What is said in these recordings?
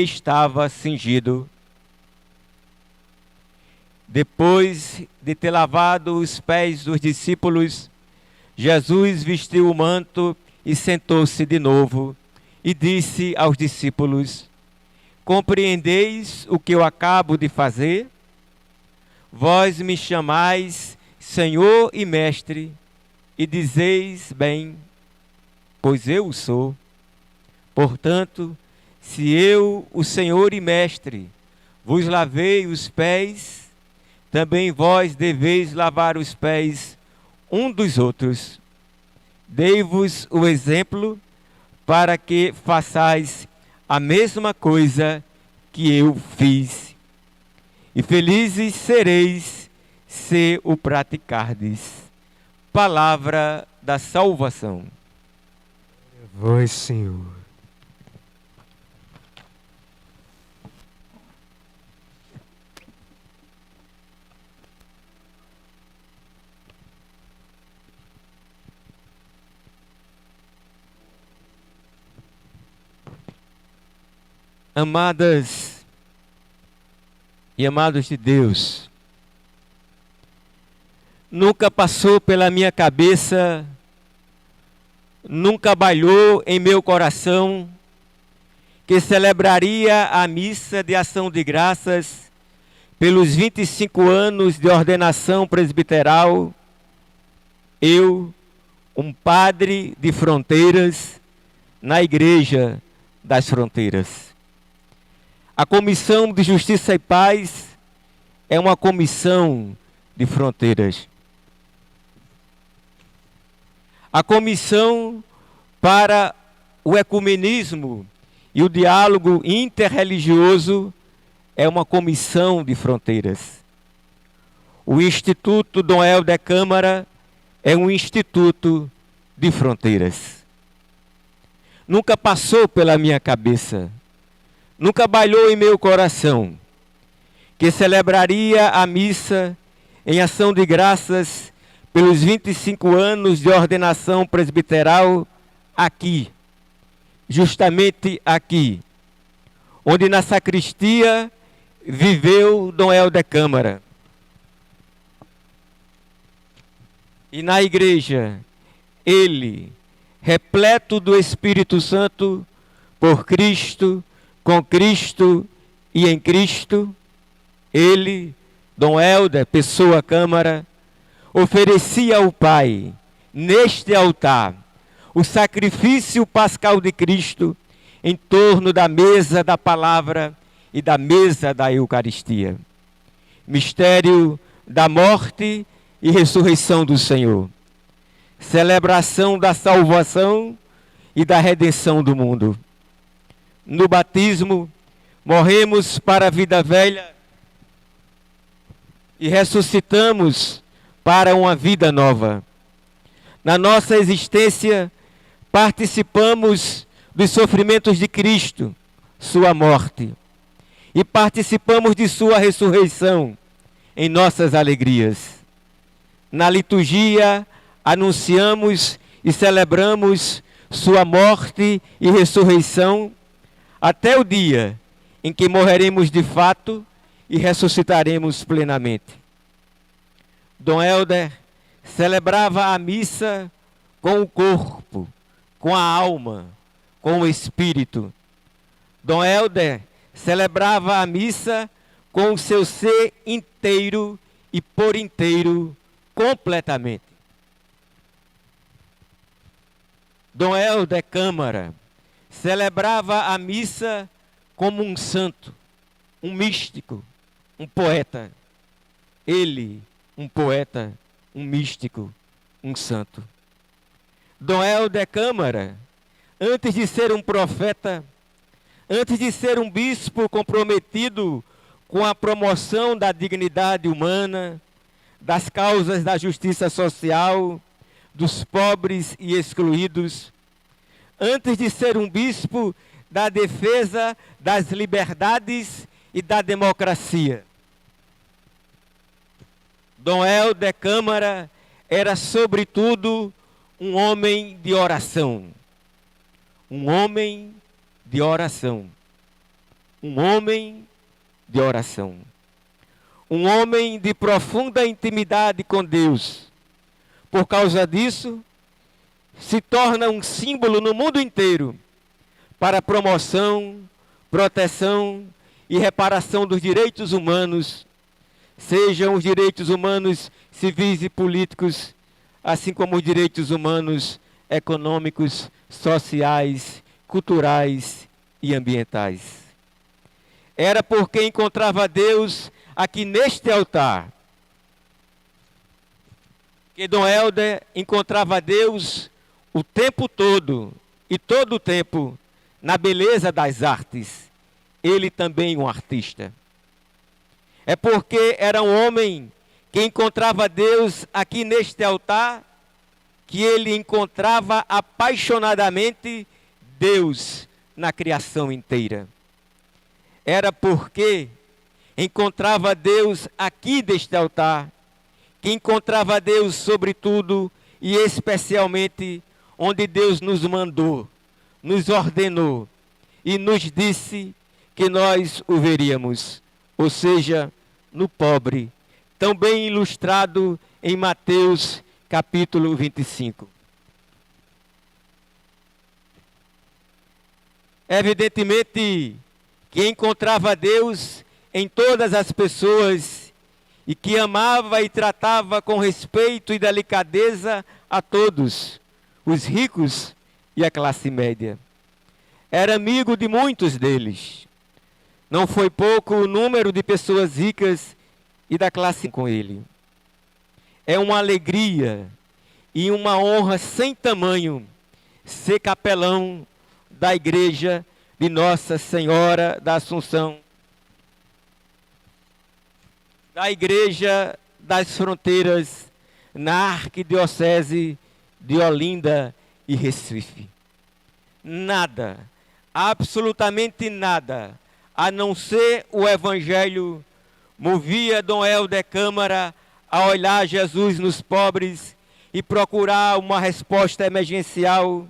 estava cingido. Depois de ter lavado os pés dos discípulos, Jesus vestiu o manto e sentou-se de novo e disse aos discípulos: compreendeis o que eu acabo de fazer? Vós me chamais Senhor e Mestre, e dizeis bem, pois eu o sou. Portanto, se eu, o Senhor e Mestre, vos lavei os pés, também vós deveis lavar os pés um dos outros. Dei-vos o exemplo para que façais a mesma coisa que eu fiz. E felizes sereis se o praticardes. Palavra da salvação. Vós, Senhor. Amadas e amados de Deus, nunca passou pela minha cabeça, nunca bailou em meu coração que celebraria a missa de ação de graças pelos 25 anos de ordenação presbiteral, eu, um padre de Fronteiras, na Igreja das Fronteiras. A Comissão de Justiça e Paz é uma comissão de Fronteiras. A Comissão para o Ecumenismo e o Diálogo Interreligioso é uma comissão de Fronteiras. O Instituto Dom Helder Câmara é um instituto de Fronteiras. Nunca passou pela minha cabeça, nunca bailou em meu coração que celebraria a missa em ação de graças pelos 25 anos de ordenação presbiteral aqui, justamente aqui, onde na sacristia viveu Dom Helder Câmara. E na igreja, ele, repleto do Espírito Santo, por Cristo, com Cristo e em Cristo, ele, Dom Helder Pessoa Câmara, oferecia ao Pai, neste altar, o sacrifício pascal de Cristo em torno da mesa da palavra e da mesa da Eucaristia. Mistério da morte e ressurreição do Senhor. Celebração da salvação e da redenção do mundo. No batismo, morremos para a vida velha e ressuscitamos para uma vida nova. Na nossa existência, participamos dos sofrimentos de Cristo, sua morte, e participamos de sua ressurreição em nossas alegrias. Na liturgia, anunciamos e celebramos sua morte e ressurreição até o dia em que morreremos de fato e ressuscitaremos plenamente. Dom Helder celebrava a missa com o corpo, com a alma, com o espírito. Dom Helder celebrava a missa com o seu ser inteiro e por inteiro, completamente. Dom Helder Câmara celebrava a missa como um santo, um místico, um poeta. Ele, um poeta, um místico, um santo. Dom Helder Câmara, antes de ser um profeta, antes de ser um bispo comprometido com a promoção da dignidade humana, das causas da justiça social, dos pobres e excluídos, antes de ser um bispo da defesa das liberdades e da democracia. Dom Helder Câmara era, sobretudo, um homem de oração. Um homem de oração. um homem de oração. Um homem de profunda intimidade com Deus. Por causa disso, se torna um símbolo no mundo inteiro para a promoção, proteção e reparação dos direitos humanos, sejam os direitos humanos civis e políticos, assim como os direitos humanos econômicos, sociais, culturais e ambientais. Era porque encontrava Deus aqui neste altar que Dom Helder encontrava Deus o tempo todo e todo o tempo na beleza das artes. Ele também um artista. É porque era um homem que encontrava Deus aqui neste altar que ele encontrava apaixonadamente Deus na criação inteira. Era porque encontrava Deus aqui neste altar que encontrava Deus sobretudo e especialmente onde Deus nos mandou, nos ordenou e nos disse que nós o veríamos, ou seja, no pobre, tão bem ilustrado em Mateus capítulo 25. Evidentemente que encontrava Deus em todas as pessoas e que amava e tratava com respeito e delicadeza a todos, os ricos e a classe média. Era amigo de muitos deles. Não foi pouco o número de pessoas ricas e da classe com ele. É uma alegria e uma honra sem tamanho ser capelão da igreja de Nossa Senhora da Assunção, da Igreja das Fronteiras, na Arquidiocese de Olinda e Recife. Nada, absolutamente nada, a não ser o Evangelho, movia Dom Helder Câmara a olhar Jesus nos pobres e procurar uma resposta emergencial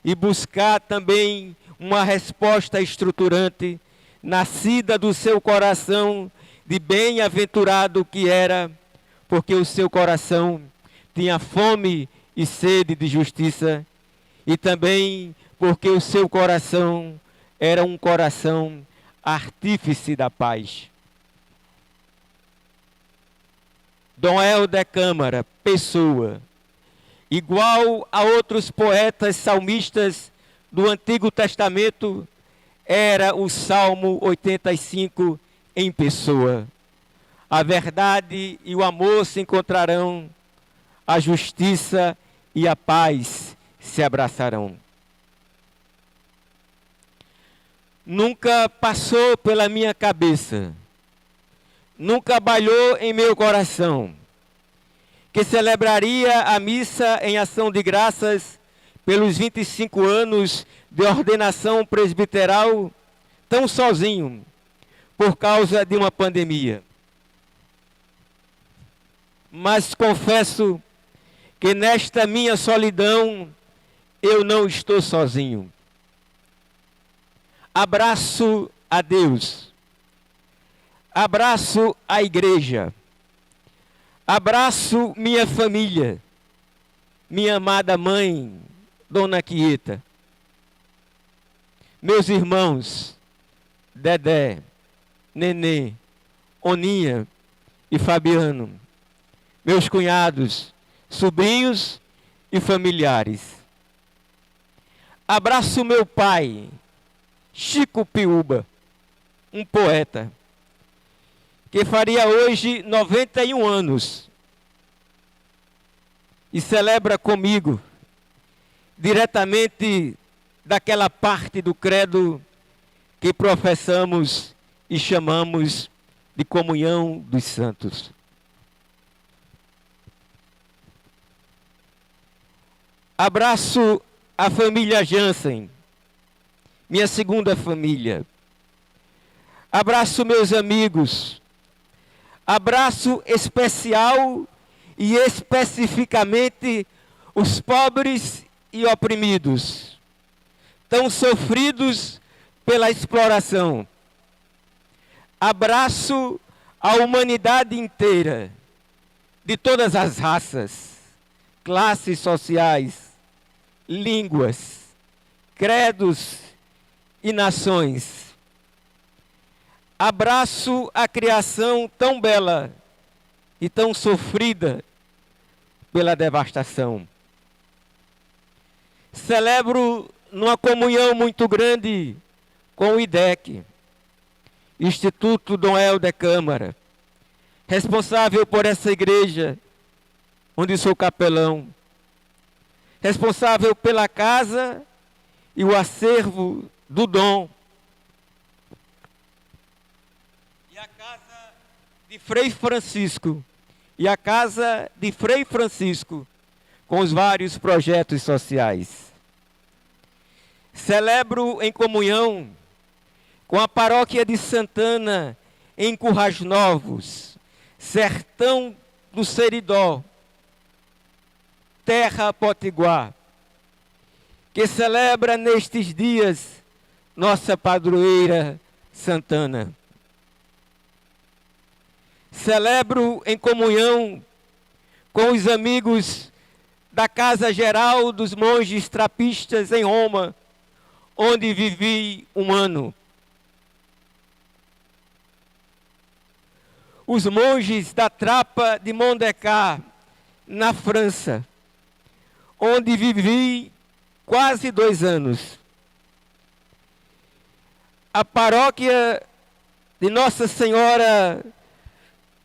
e buscar também uma resposta estruturante, nascida do seu coração de bem-aventurado que era, porque o seu coração tinha fome e sede de justiça, e também porque o seu coração era um coração artífice da paz. Dom Helder Câmara, pessoa, igual a outros poetas salmistas do Antigo Testamento, era o Salmo 85 em pessoa. A verdade e o amor se encontrarão, a justiça e a paz se abraçarão. Nunca passou pela minha cabeça, nunca balhou em meu coração, que celebraria a missa em ação de graças pelos 25 anos de ordenação presbiteral tão sozinho, por causa de uma pandemia. Mas confesso que nesta minha solidão eu não estou sozinho. Abraço a Deus, abraço a igreja, abraço minha família, minha amada mãe, Dona Quieta, meus irmãos, Dedé, Nenê, Oninha e Fabiano, meus cunhados, sobrinhos e familiares. Abraço meu pai, Chico Piúba, um poeta, que faria hoje 91 anos e celebra comigo, diretamente daquela parte do credo que professamos e chamamos de comunhão dos santos. Abraço a família Jansen, minha segunda família. Abraço meus amigos. Abraço especial e especificamente os pobres e oprimidos, tão sofridos pela exploração, Abraço a humanidade inteira, de todas as raças, classes sociais, línguas, credos e nações. Abraço a criação tão bela e tão sofrida pela devastação. Celebro numa comunhão muito grande com o IDEC, Instituto Dom Helder Câmara, responsável por essa igreja, onde sou capelão, responsável pela casa e o acervo do Dom, e a casa de Frei Francisco, com os vários projetos sociais. Celebro em comunhão com a paróquia de Santana, em Currais Novos, sertão do Seridó, terra potiguar, que celebra nestes dias nossa padroeira Santana. Celebro em comunhão com os amigos da Casa Geral dos Monges Trapistas em Roma, onde vivi um ano. Os monges da Trapa de Mondécar, na França, onde vivi quase 2 anos. A paróquia de Nossa Senhora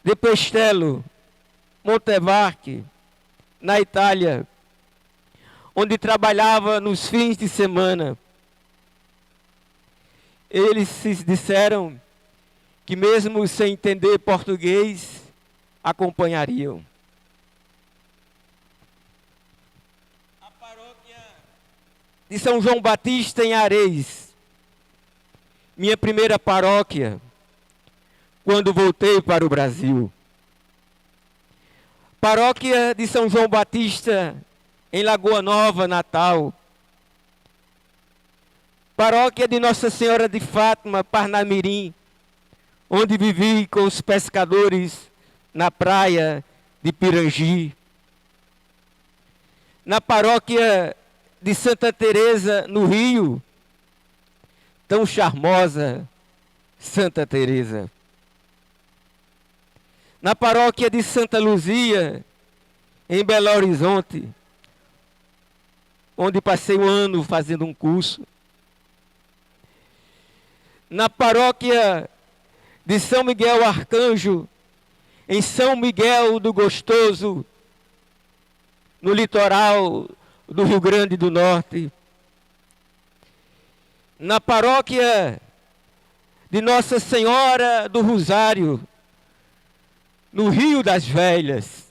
de Pestello, Montevarchi, na Itália, onde trabalhava nos fins de semana. Eles se disseram que mesmo sem entender português, acompanhariam. A paróquia de São João Batista em Areis, minha primeira paróquia, quando voltei para o Brasil. Paróquia de São João Batista em Lagoa Nova, Natal. Paróquia de Nossa Senhora de Fátima, Parnamirim, onde vivi com os pescadores na praia de Pirangi. Na paróquia de Santa Teresa, no Rio, tão charmosa Santa Teresa. Na paróquia de Santa Luzia, em Belo Horizonte, onde passei 1 ano fazendo um curso. Na paróquia de São Miguel Arcanjo, em São Miguel do Gostoso, no litoral do Rio Grande do Norte. Na paróquia de Nossa Senhora do Rosário, no Rio das Velhas,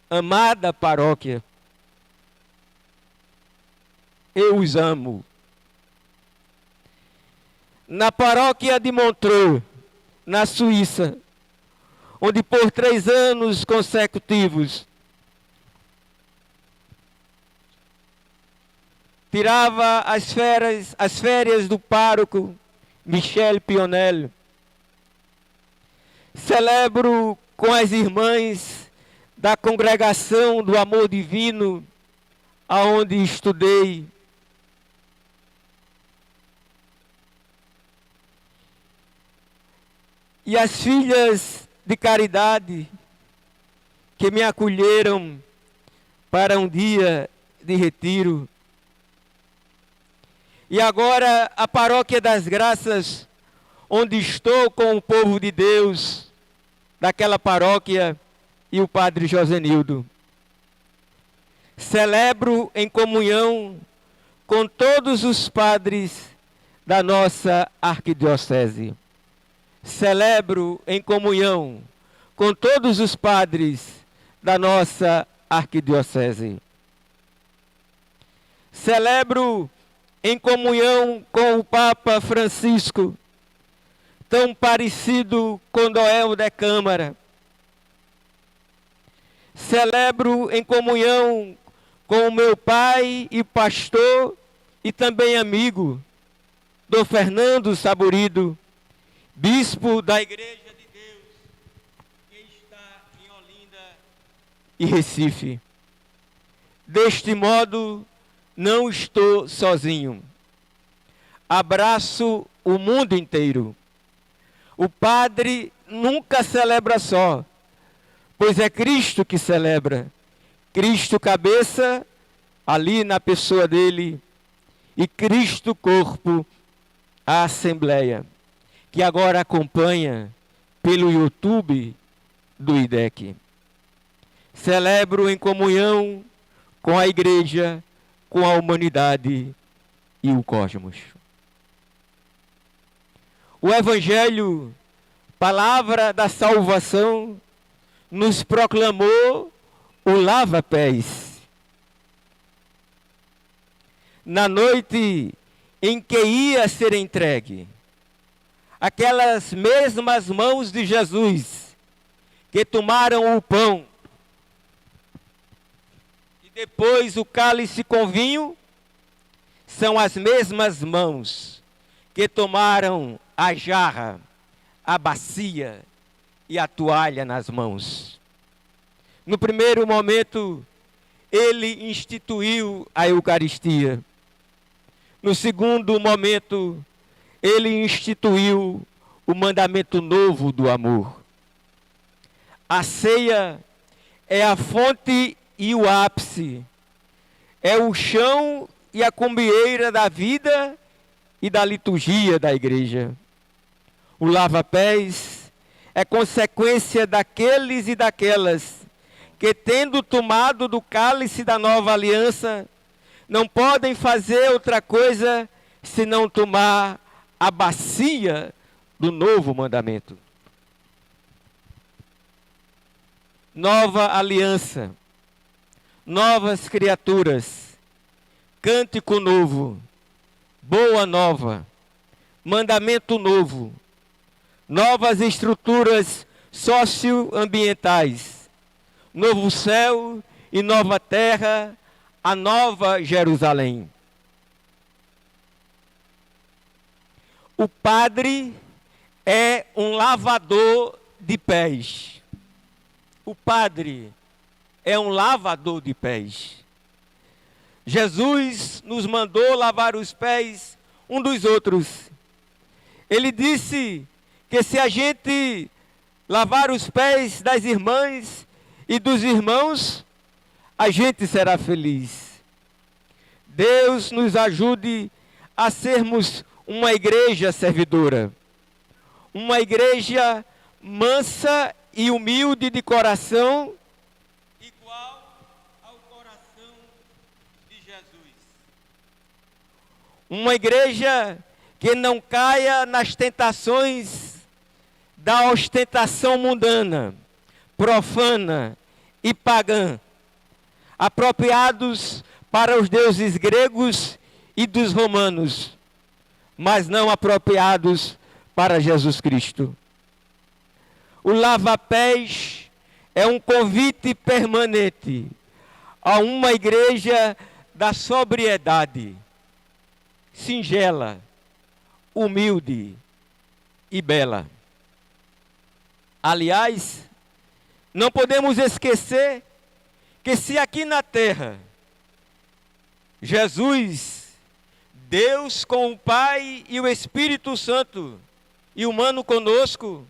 amada paróquia, eu os amo. Na paróquia de Montreux, na Suíça, onde por 3 anos consecutivos tirava as férias do pároco Michel Pionel. Celebro com as irmãs da Congregação do Amor Divino, aonde estudei. E as filhas de caridade que me acolheram para um dia de retiro. E agora a Paróquia das Graças, onde estou com o povo de Deus, daquela paróquia, e o Padre Josenildo. Celebro em comunhão com todos os padres da nossa arquidiocese. Celebro em comunhão com todos os padres da nossa arquidiocese. Celebro em comunhão com o Papa Francisco, tão parecido com Dom Helder Câmara. Celebro em comunhão com o meu pai e pastor e também amigo, Dom Fernando Saburido, bispo da Igreja de Deus, que está em Olinda e Recife. Deste modo, não estou sozinho. Abraço o mundo inteiro. O padre nunca celebra só, pois é Cristo que celebra. Cristo cabeça, ali na pessoa dele, e Cristo corpo, a Assembleia, que agora acompanha pelo YouTube do IDEC. Celebro em comunhão com a Igreja, com a humanidade e o cosmos. O Evangelho, palavra da salvação, nos proclamou o lava-pés. Na noite em que ia ser entregue, aquelas mesmas mãos de Jesus que tomaram o pão e depois o cálice com vinho, são as mesmas mãos que tomaram a jarra, a bacia e a toalha nas mãos. No primeiro momento, ele instituiu a Eucaristia. No segundo momento, ele instituiu o mandamento novo do amor. A ceia é a fonte e o ápice, é o chão e a cumbieira da vida e da liturgia da igreja. O lava-pés é consequência daqueles e daquelas que, tendo tomado do cálice da nova aliança, não podem fazer outra coisa senão tomar a bacia do novo mandamento. Nova aliança, novas criaturas, cântico novo, boa nova, mandamento novo, novas estruturas socioambientais, novo céu e nova terra, a nova Jerusalém. O padre é um lavador de pés. O padre é um lavador de pés. Jesus nos mandou lavar os pés um dos outros. Ele disse que se a gente lavar os pés das irmãs e dos irmãos, a gente será feliz. Deus nos ajude a sermos uma igreja servidora, uma igreja mansa e humilde de coração, igual ao coração de Jesus. Uma igreja que não caia nas tentações da ostentação mundana, profana e pagã, apropriados para os deuses gregos e dos romanos, mas não apropriados para Jesus Cristo. O lava-pés é um convite permanente a uma igreja da sobriedade, singela, humilde e bela. Aliás, não podemos esquecer que se aqui na terra Jesus, Deus com o Pai e o Espírito Santo, e humano conosco,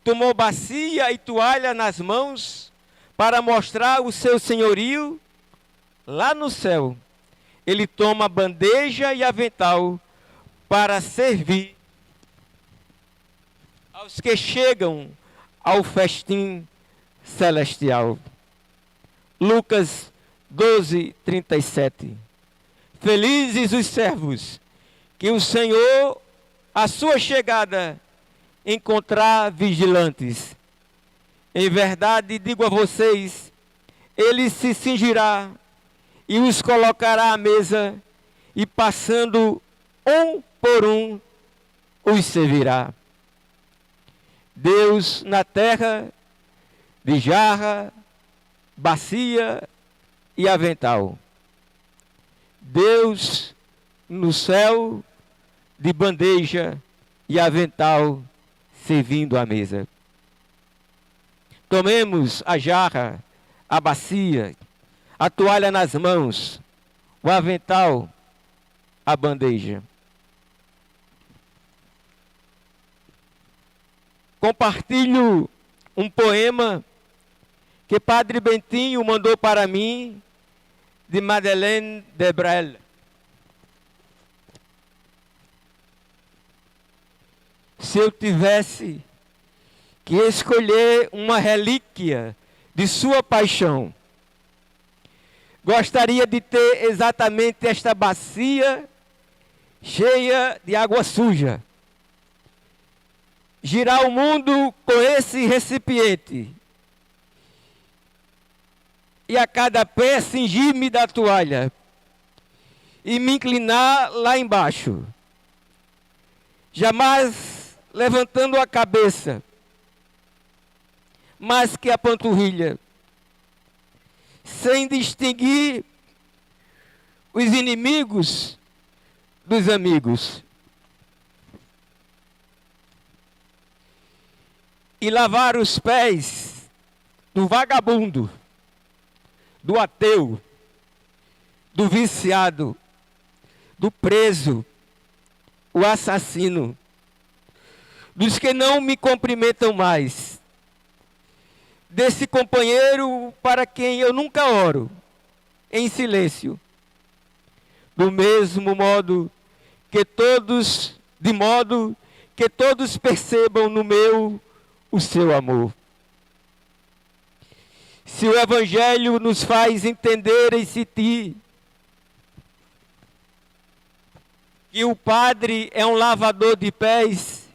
tomou bacia e toalha nas mãos para mostrar o seu senhorio, lá no céu, ele toma bandeja e avental para servir aos que chegam ao festim celestial. Lucas 12:37. Felizes os servos que o Senhor, à sua chegada, encontrar vigilantes. Em verdade, digo a vocês, ele se cingirá e os colocará à mesa, e passando um por um, os servirá. Deus na terra, de jarra, bacia e avental. Deus no céu, de bandeja e avental servindo à mesa. Tomemos a jarra, a bacia, a toalha nas mãos, o avental, a bandeja. Compartilho um poema que Padre Bentinho mandou para mim, de Madeleine de Brel. Se eu tivesse que escolher uma relíquia de sua paixão, gostaria de ter exatamente esta bacia cheia de água suja. Girar o mundo com esse recipiente. E a cada pé cingir-me da toalha. E me inclinar lá embaixo. Jamais levantando a cabeça, mais que a panturrilha. Sem distinguir os inimigos dos amigos. E lavar os pés do vagabundo, do ateu, do viciado, do preso, o assassino, dos que não me cumprimentam mais, desse companheiro para quem eu nunca oro, em silêncio, do mesmo modo que todos, de modo que todos percebam no meu o seu amor. Se o Evangelho nos faz entender e sentir que o Padre é um lavador de pés,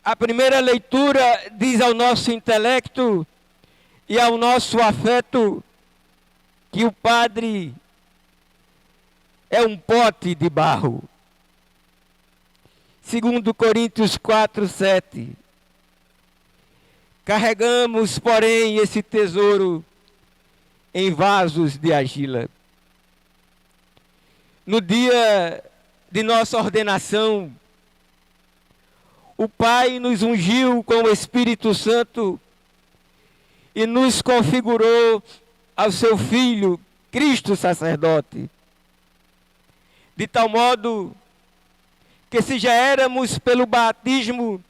a primeira leitura diz ao nosso intelecto e ao nosso afeto que o Padre é um pote de barro. 2 Coríntios 4:7. Carregamos, porém, esse tesouro em vasos de argila. No dia de nossa ordenação, o Pai nos ungiu com o Espírito Santo e nos configurou ao seu Filho, Cristo sacerdote. De tal modo que se já éramos pelo batismo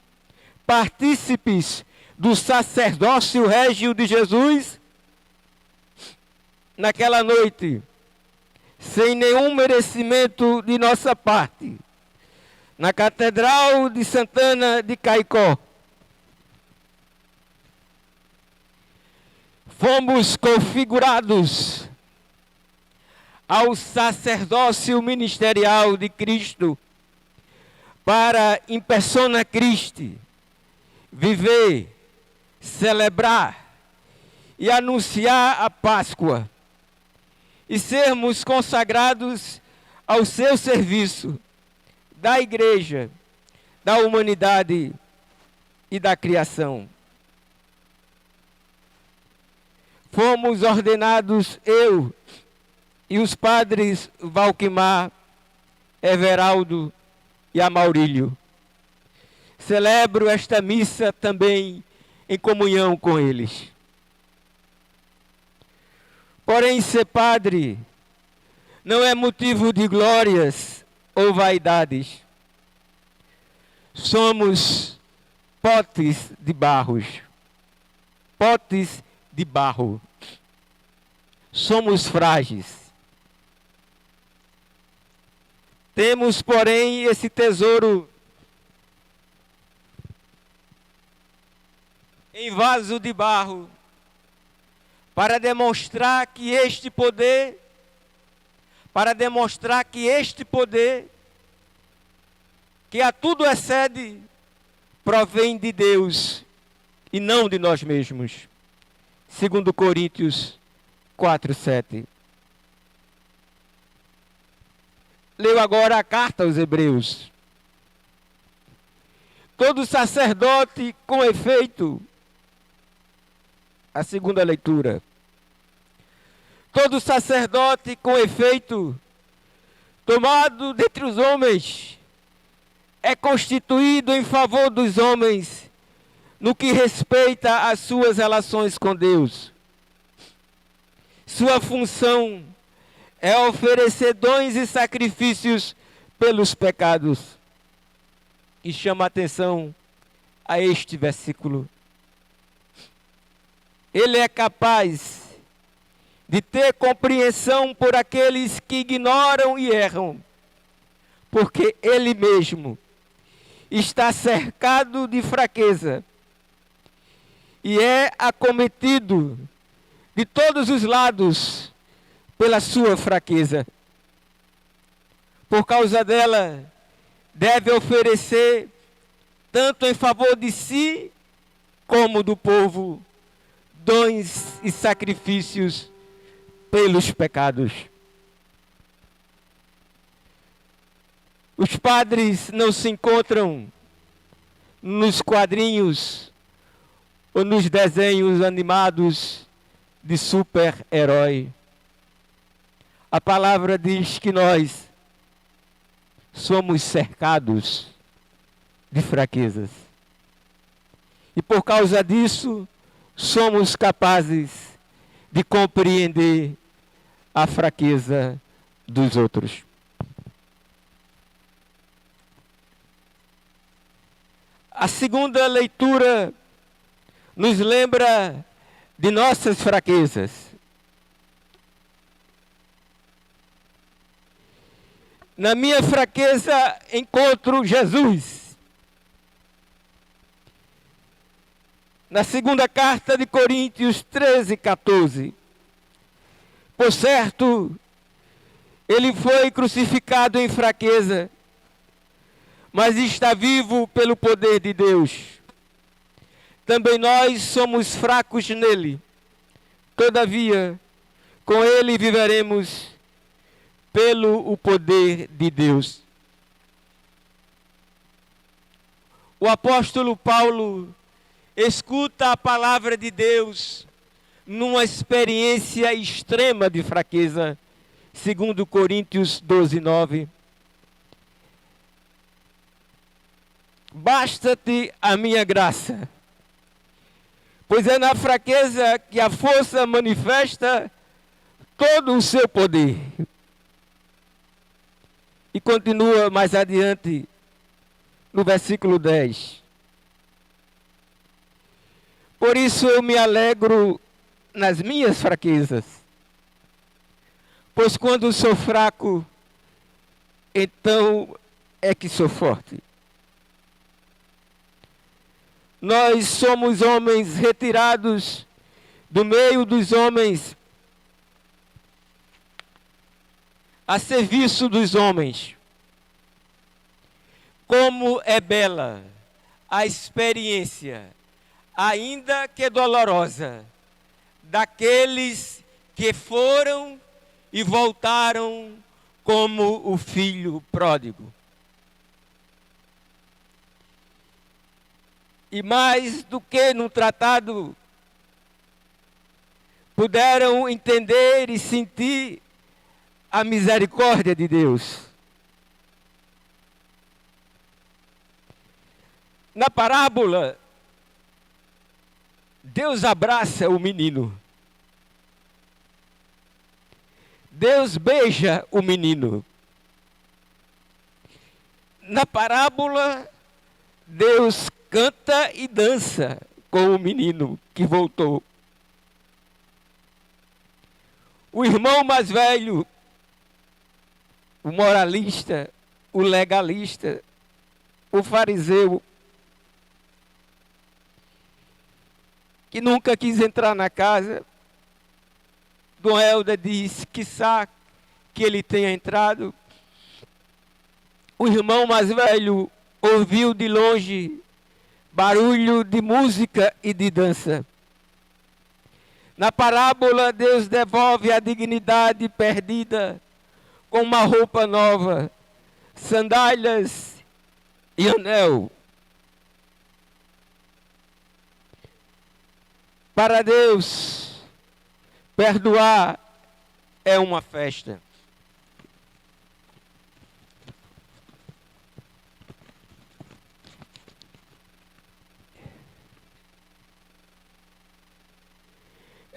partícipes do sacerdócio régio de Jesus, naquela noite, sem nenhum merecimento de nossa parte, na Catedral de Santana de Caicó, fomos configurados ao sacerdócio ministerial de Cristo para, in persona Christi, viver, celebrar e anunciar a Páscoa e sermos consagrados ao seu serviço, da igreja, da humanidade e da criação. Fomos ordenados eu e os padres Valquimar, Everaldo e Amaurílio. Celebro esta missa também em comunhão com eles. Porém, ser padre não é motivo de glórias ou vaidades. Somos potes de barros. Potes de barro. Somos frágeis. Temos, porém, esse tesouro em vaso de barro, para demonstrar que este poder, que a tudo excede, provém de Deus e não de nós mesmos. 2 Coríntios 4:7. Leu agora a carta aos Hebreus. Todo sacerdote, com efeito, a segunda leitura. Todo sacerdote, com efeito, tomado dentre os homens, é constituído em favor dos homens no que respeita às suas relações com Deus. Sua função é oferecer dons e sacrifícios pelos pecados. E chama a atenção a este versículo. Ele é capaz de ter compreensão por aqueles que ignoram e erram, porque ele mesmo está cercado de fraqueza e é acometido de todos os lados pela sua fraqueza. Por causa dela, deve oferecer, tanto em favor de si como do povo, dons e sacrifícios pelos pecados. Os padres não se encontram nos quadrinhos ou nos desenhos animados de super-herói. A palavra diz que nós somos cercados de fraquezas. E por causa disso, somos capazes de compreender a fraqueza dos outros. A segunda leitura nos lembra de nossas fraquezas. Na minha fraqueza encontro Jesus. Na segunda carta de Coríntios 13:14. Por certo, ele foi crucificado em fraqueza, mas está vivo pelo poder de Deus. Também nós somos fracos nele. Todavia, com ele viveremos pelo o poder de Deus. O apóstolo Paulo escuta a palavra de Deus numa experiência extrema de fraqueza, segundo Coríntios 12:9. Basta-te a minha graça, pois é na fraqueza que a força manifesta todo o seu poder. E continua mais adiante, no versículo 10. Por isso eu me alegro nas minhas fraquezas, pois quando sou fraco, então é que sou forte. Nós somos homens retirados do meio dos homens, a serviço dos homens. Como é bela a experiência, ainda que dolorosa, daqueles que foram e voltaram como o filho pródigo. E mais do que no tratado, puderam entender e sentir a misericórdia de Deus. Na parábola, Deus abraça o menino. Deus beija o menino. Na parábola, Deus canta e dança com o menino que voltou. O irmão mais velho, o moralista, o legalista, o fariseu, que nunca quis entrar na casa, Dom Helder diz, quiçá que ele tenha entrado. O irmão mais velho ouviu de longe barulho de música e de dança. Na parábola, Deus devolve a dignidade perdida com uma roupa nova, sandálias e anel. Para Deus, perdoar é uma festa.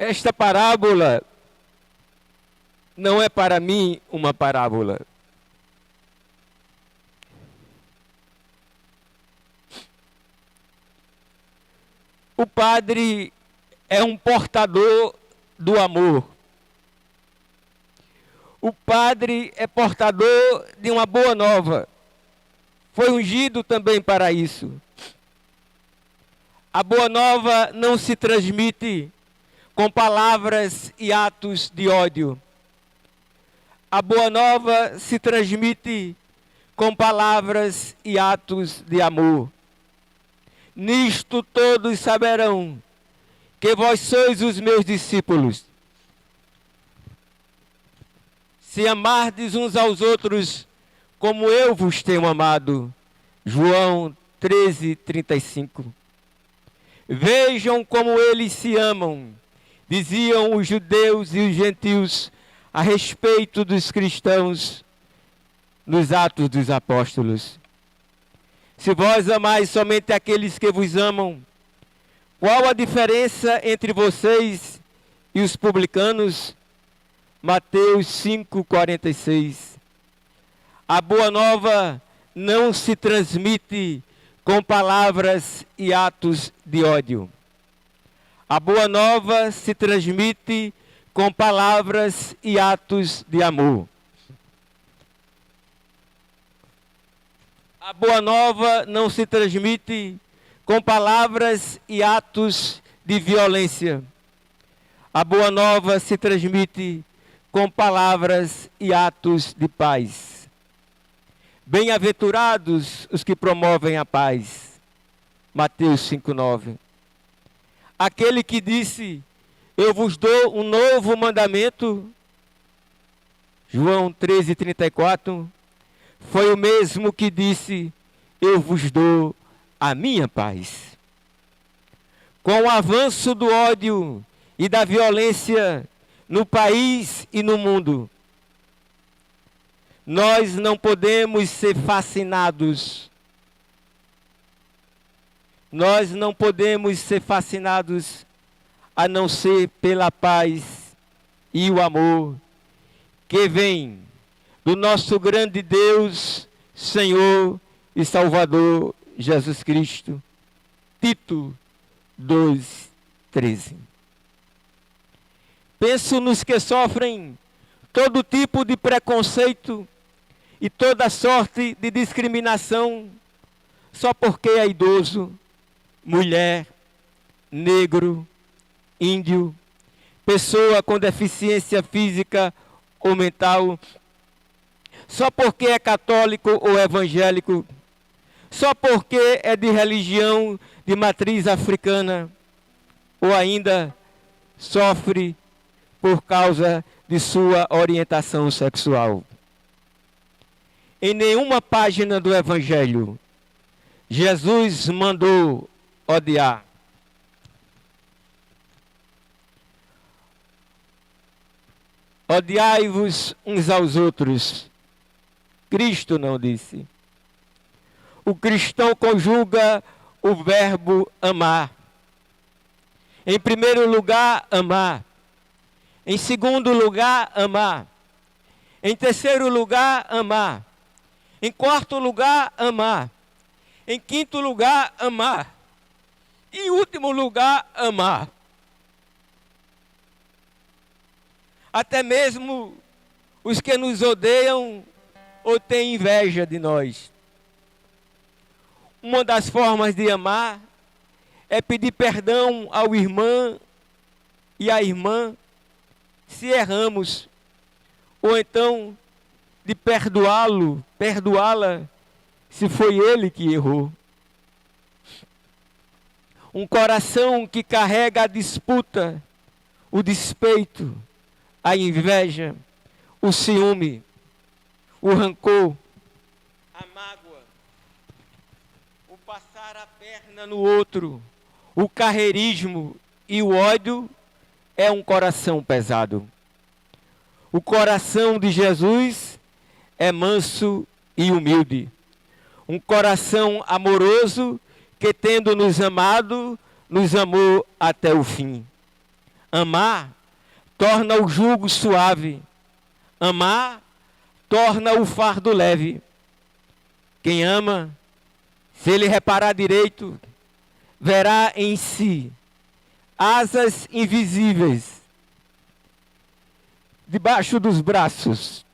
esta parábola não é para mim uma parábola. O padre é um portador do amor. O padre é portador de uma boa nova. Foi ungido também para isso. A boa nova não se transmite com palavras e atos de ódio. A boa nova se transmite com palavras e atos de amor. Nisto todos saberão que vós sois os meus discípulos, se amardes uns aos outros como eu vos tenho amado. João 13:35. Vejam como eles se amam, diziam os judeus e os gentios a respeito dos cristãos nos Atos dos Apóstolos. Se vós amais somente aqueles que vos amam, qual a diferença entre vocês e os publicanos? Mateus 5:46. A boa nova não se transmite com palavras e atos de ódio. A boa nova se transmite com palavras e atos de amor. A boa nova não se transmite com palavras e atos de violência. A boa nova se transmite com palavras e atos de paz. Bem-aventurados os que promovem a paz. Mateus 5:9. Aquele que disse: eu vos dou um novo mandamento. João 13:34. Foi o mesmo que disse: eu vos dou a minha paz. Com o avanço do ódio e da violência no país e no mundo, nós não podemos ser fascinados. Nós não podemos ser fascinados a não ser pela paz e o amor que vem do nosso grande Deus, Senhor e Salvador Jesus Cristo. Tito 2:13. Penso nos que sofrem todo tipo de preconceito e toda sorte de discriminação só porque é idoso, mulher, negro, índio, pessoa com deficiência física ou mental, só porque é católico ou evangélico, só porque é de religião de matriz africana, ou ainda sofre por causa de sua orientação sexual. Em nenhuma página do Evangelho, Jesus mandou odiar. Odiai-vos uns aos outros. Cristo não disse. O cristão conjuga o verbo amar. Em primeiro lugar, amar. Em segundo lugar, amar. Em terceiro lugar, amar. Em quarto lugar, amar. Em quinto lugar, amar. E em último lugar, amar. Até mesmo os que nos odeiam ou têm inveja de nós. Uma das formas de amar é pedir perdão ao irmão e à irmã se erramos, ou então de perdoá-la se foi ele que errou. Um coração que carrega a disputa, o despeito, a inveja, o ciúme, o rancor, a mágoa, o passar a perna no outro, o carreirismo e o ódio é um coração pesado. O coração de Jesus é manso e humilde. Um coração amoroso que, tendo nos amado, nos amou até o fim. Amar torna o jugo suave. Amar torna o fardo leve. Quem ama, se ele reparar direito, verá em si asas invisíveis debaixo dos braços,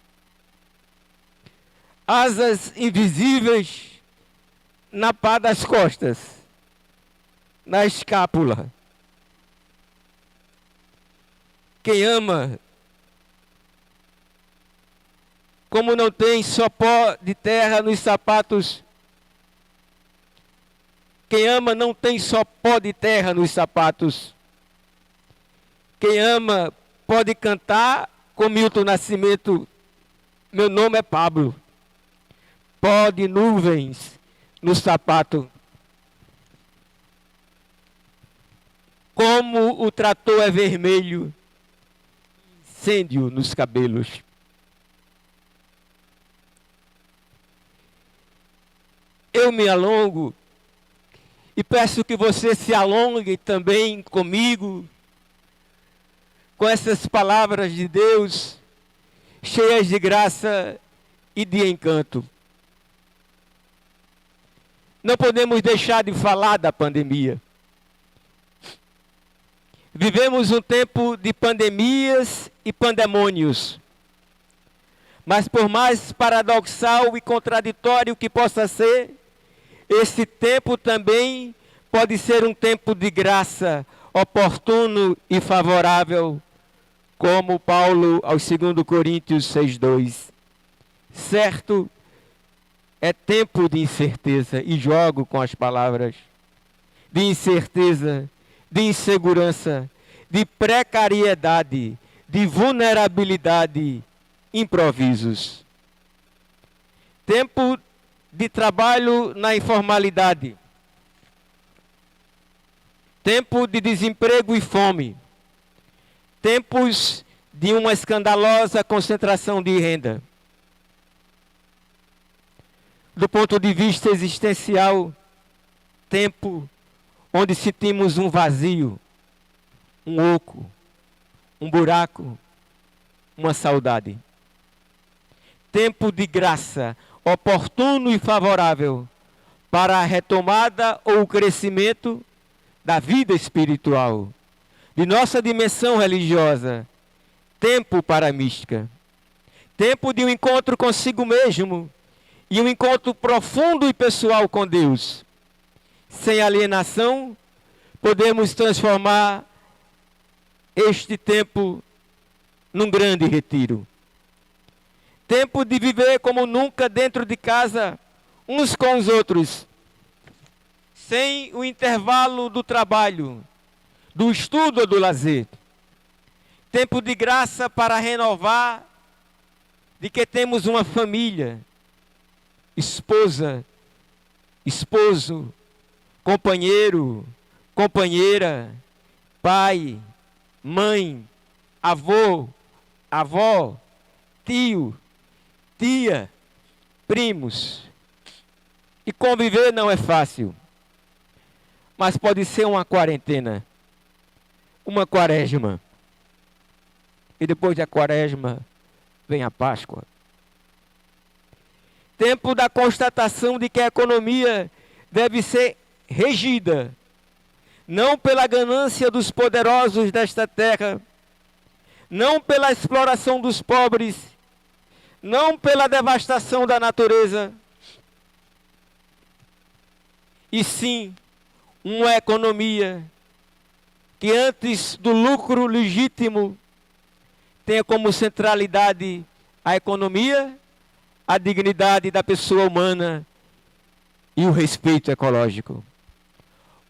asas invisíveis na pá das costas, na escápula. Quem ama, como não tem só pó de terra nos sapatos, quem ama não tem só pó de terra nos sapatos. Quem ama pode cantar com Milton Nascimento, meu nome é Pablo. Pó de nuvens no sapato. Como o trator é vermelho, incêndio nos cabelos. Eu me alongo e peço que você se alongue também comigo, com essas palavras de Deus, cheias de graça e de encanto. Não podemos deixar de falar da pandemia. Vivemos um tempo de pandemias e pandemônios. Mas por mais paradoxal e contraditório que possa ser, esse tempo também pode ser um tempo de graça, oportuno e favorável, como Paulo aos 2 Coríntios 6:2. Certo, é tempo de incerteza, e jogo com as palavras, de incerteza, de insegurança, de precariedade, de vulnerabilidade, improvisos. Tempo de trabalho na informalidade. Tempo de desemprego e fome. Tempos de uma escandalosa concentração de renda. Do ponto de vista existencial, tempo onde sentimos um vazio, um oco, um buraco, uma saudade. Tempo de graça, oportuno e favorável para a retomada ou o crescimento da vida espiritual, de nossa dimensão religiosa. Tempo para a mística. Tempo de um encontro consigo mesmo e um encontro profundo e pessoal com Deus. Sem alienação, podemos transformar este tempo num grande retiro. Tempo de viver como nunca dentro de casa, uns com os outros, sem o intervalo do trabalho, do estudo ou do lazer. Tempo de graça para renovar de que temos uma família, esposa, esposo, companheiro, companheira, pai, mãe, avô, avó, tio, tia, primos. E conviver não é fácil, mas pode ser uma quarentena, uma quaresma. E depois da quaresma vem a Páscoa. Tempo da constatação de que a economia deve ser regida, não pela ganância dos poderosos desta terra, não pela exploração dos pobres, não pela devastação da natureza, e sim uma economia que antes do lucro legítimo tenha como centralidade a economia, a dignidade da pessoa humana e o respeito ecológico.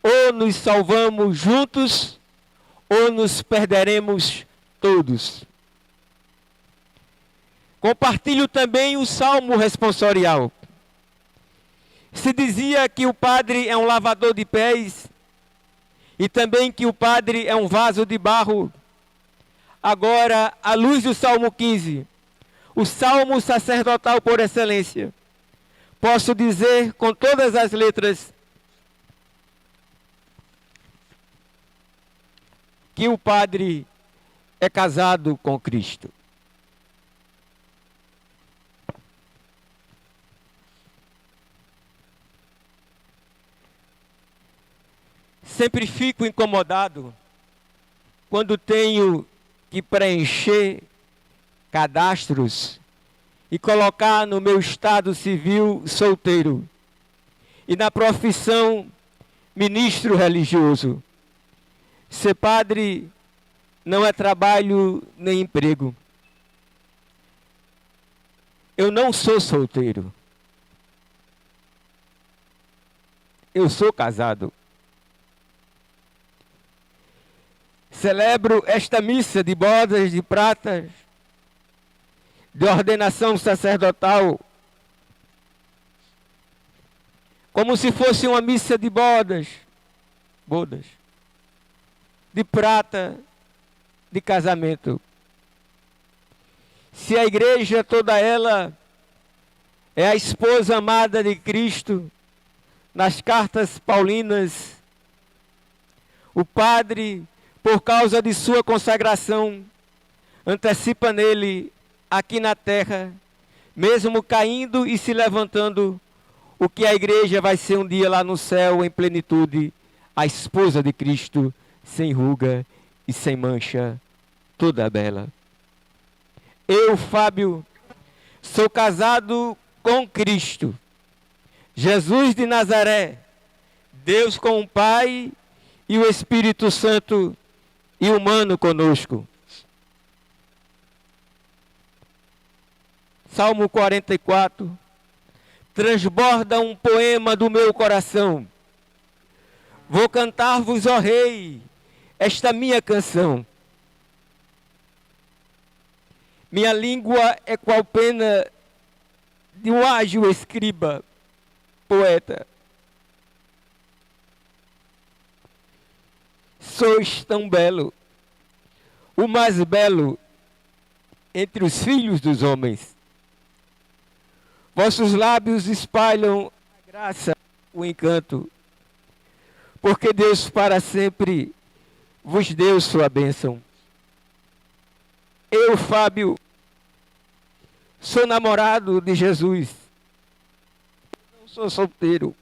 Ou nos salvamos juntos, ou nos perderemos todos. Compartilho também o salmo responsorial. Se dizia que o padre é um lavador de pés, e também que o padre é um vaso de barro. Agora, à luz do Salmo 15, o salmo sacerdotal por excelência, posso dizer com todas as letras que o padre é casado com Cristo. Sempre fico incomodado quando tenho que preencher cadastros e colocar no meu estado civil solteiro e na profissão ministro religioso. Ser padre não é trabalho nem emprego. Eu não sou solteiro. Eu sou casado. Celebro esta missa de bodas de prata, de ordenação sacerdotal, como se fosse uma missa de bodas, de prata, de casamento. Se a igreja toda ela é a esposa amada de Cristo, nas cartas paulinas, o padre, por causa de sua consagração, antecipa nele, aqui na terra, mesmo caindo e se levantando, o que a igreja vai ser um dia lá no céu, em plenitude, a esposa de Cristo, sem ruga e sem mancha, toda bela. Eu, Fábio, sou casado com Cristo, Jesus de Nazaré, Deus com o Pai e o Espírito Santo, e humano conosco. Salmo 44, transborda um poema do meu coração. Vou cantar-vos, ó Rei, esta minha canção. Minha língua é qual pena de um ágil escriba, poeta. Sois tão belo, o mais belo entre os filhos dos homens. Vossos lábios espalham a graça, o encanto, porque Deus para sempre vos deu sua bênção. Eu, Fábio, sou namorado de Jesus, não sou solteiro.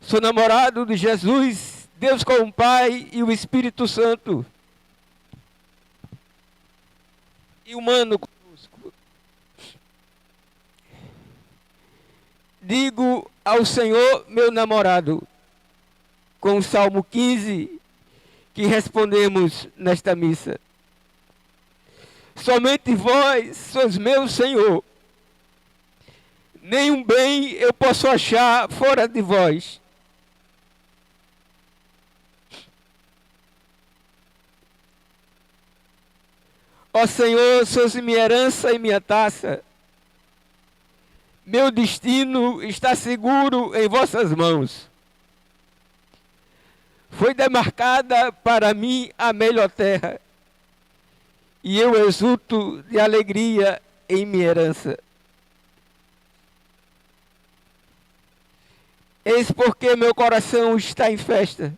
Sou namorado de Jesus, Deus com o Pai e o Espírito Santo. E humano conosco. Digo ao Senhor, meu namorado, com o Salmo 15, que respondemos nesta missa. Somente vós sois meu Senhor. Nenhum bem eu posso achar fora de vós. Ó Senhor, sois minha herança e minha taça. Meu destino está seguro em vossas mãos. Foi demarcada para mim a melhor terra, e eu exulto de alegria em minha herança. Eis porque meu coração está em festa,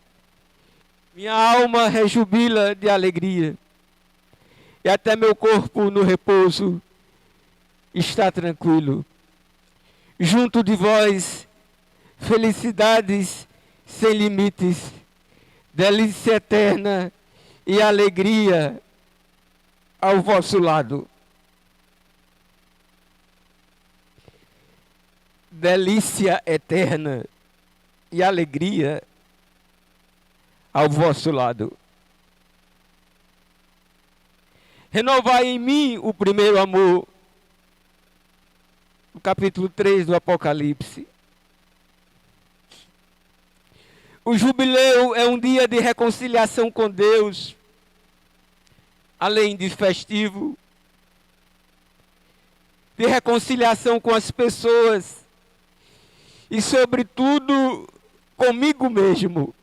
minha alma rejubila de alegria. E até meu corpo no repouso está tranquilo. Junto de vós, felicidades sem limites, delícia eterna e alegria ao vosso lado. Delícia eterna e alegria ao vosso lado. Renovai em mim o primeiro amor. No capítulo 3 do Apocalipse. O jubileu é um dia de reconciliação com Deus, além de festivo, de reconciliação com as pessoas e, sobretudo, comigo mesmo.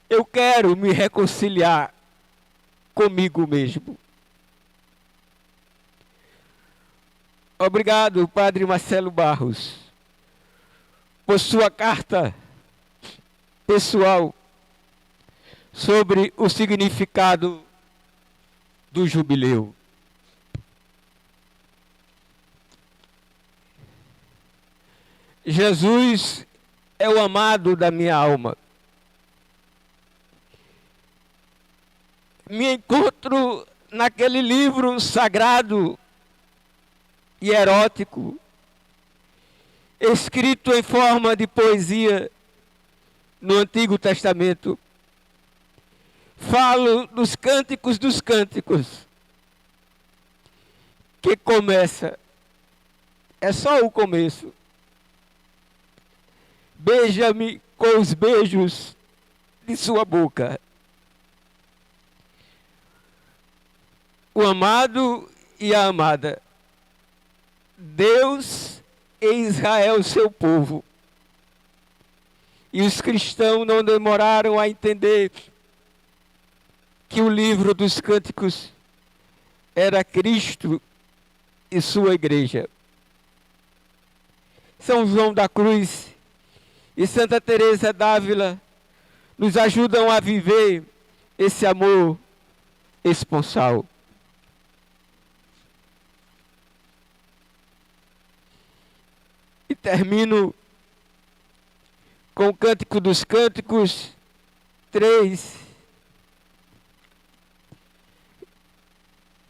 Eu quero me reconciliar comigo mesmo. Obrigado, Padre Marcelo Barros, por sua carta pessoal sobre o significado do jubileu. Jesus é o amado da minha alma. Me encontro naquele livro sagrado e erótico, escrito em forma de poesia no Antigo Testamento. Falo dos cânticos, que começa, é só o começo. Beija-me com os beijos de sua boca. O amado e a amada, Deus e Israel, seu povo. E os cristãos não demoraram a entender que o livro dos cânticos era Cristo e sua igreja. São João da Cruz e Santa Teresa d'Ávila nos ajudam a viver esse amor esponsal. E termino com o Cântico dos Cânticos 3,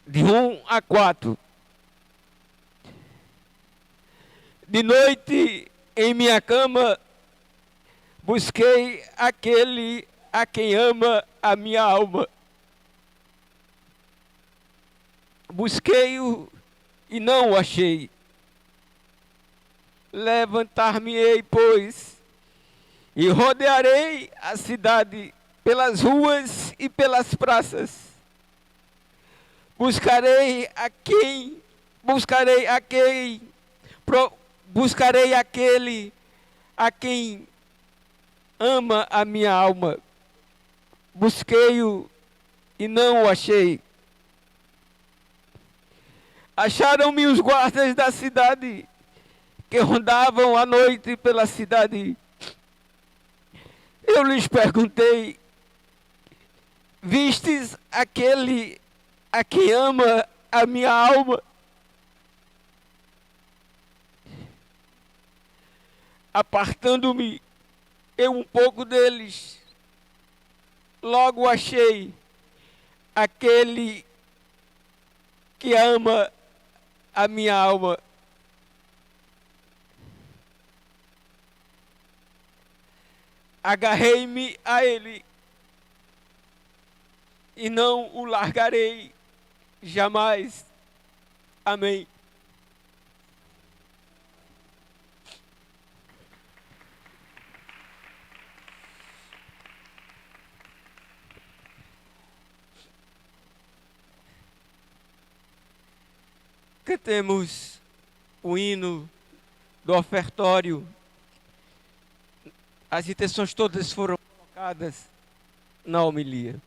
de 1 a 4. De noite em minha cama busquei aquele a quem ama a minha alma. Busquei-o e não o achei. Levantar-me-ei, pois, e rodearei a cidade pelas ruas e pelas praças. Buscarei aquele a quem ama a minha alma. Busquei-o e não o achei. Acharam-me os guardas da cidade, que rondavam à noite pela cidade. Eu lhes perguntei: vistes aquele a quem ama a minha alma? Apartando-me eu um pouco deles, logo achei aquele que ama a minha alma. Agarrei-me a ele e não o largarei jamais. Amém. Cantemos o hino do ofertório. As intenções todas foram colocadas na homilia.